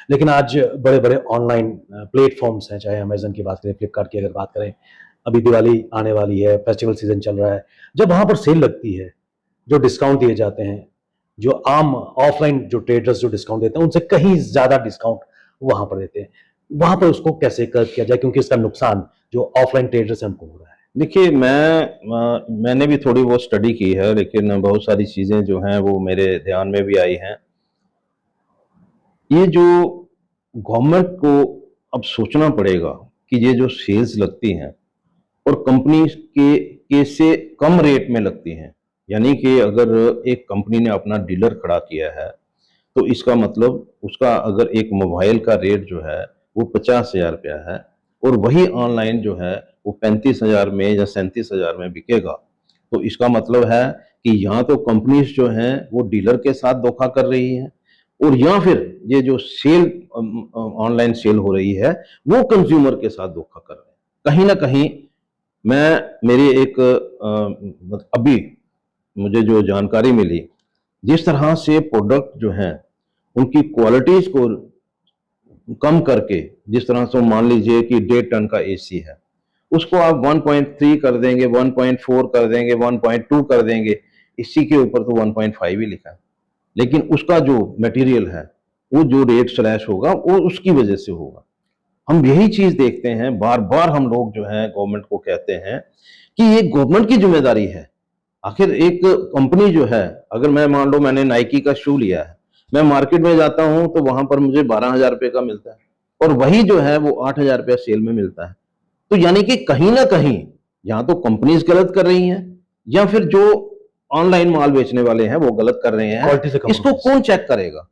लेकिन आज बड़े बड़े ऑनलाइन प्लेटफॉर्म्स हैं, चाहे अमेजन की बात करें, फ्लिपकार्ट की अगर बात करें, अभी दिवाली आने वाली है, फेस्टिवल सीजन चल रहा है, जब वहां पर सेल लगती है, जो डिस्काउंट दिए जाते हैं, जो आम ऑफलाइन जो ट्रेडर्स जो डिस्काउंट देते हैं उनसे कहीं ज्यादा डिस्काउंट वहां पर देते हैं। वहां पर उसको कैसे कर किया जाए, क्योंकि इसका नुकसान जो ऑफलाइन ट्रेडर्स हैं उनको हो रहा है। देखिए, मैंने भी थोड़ी बहुत स्टडी की है, लेकिन बहुत सारी चीज़ें जो हैं वो मेरे ध्यान में भी आई हैं। ये जो गवर्नमेंट को अब सोचना पड़ेगा कि ये जो सेल्स लगती हैं और कंपनी के से कम रेट में लगती हैं, यानी कि अगर एक कंपनी ने अपना डीलर खड़ा किया है, तो इसका मतलब उसका अगर एक मोबाइल का रेट जो है वो 50,000 रुपया है और वही ऑनलाइन जो है वो 35,000 में या 37,000 में बिकेगा, तो इसका मतलब है कि यहाँ तो कंपनीज जो हैं वो डीलर के साथ धोखा कर रही हैं, और या फिर ये जो सेल ऑनलाइन सेल हो रही है वो कंज्यूमर के साथ धोखा कर रहे हैं। कहीं ना कहीं मेरी एक अभी मुझे जो जानकारी मिली, जिस तरह से प्रोडक्ट जो हैं उनकी क्वालिटीज को कम करके, जिस तरह से मान लीजिए कि 1.5 टन का एसी है, उसको आप 1.3 कर देंगे, 1.4 कर देंगे, 1.2 कर देंगे, इसी के ऊपर तो 1.5 ही लिखा है, लेकिन उसका जो मटेरियल है वो जो रेट स्लैश होगा वो उसकी वजह से होगा। हम यही चीज देखते हैं, बार बार हम लोग जो है गवर्नमेंट को कहते हैं कि ये गवर्नमेंट की जिम्मेदारी है। आखिर एक कंपनी जो है, अगर मैं मान लो मैंने नाइकी का शू लिया है, मैं मार्केट में जाता हूं तो वहां पर मुझे 12,000 रुपए का मिलता है और वही जो है वो 8,000 रुपया सेल में मिलता है। तो यानी कि कहीं ना कहीं या तो कंपनीज गलत कर रही हैं या फिर जो ऑनलाइन माल बेचने वाले हैं वो गलत कर रहे हैं। क्वालिटी से इसको कम्प्रोमाइज। कौन चेक करेगा?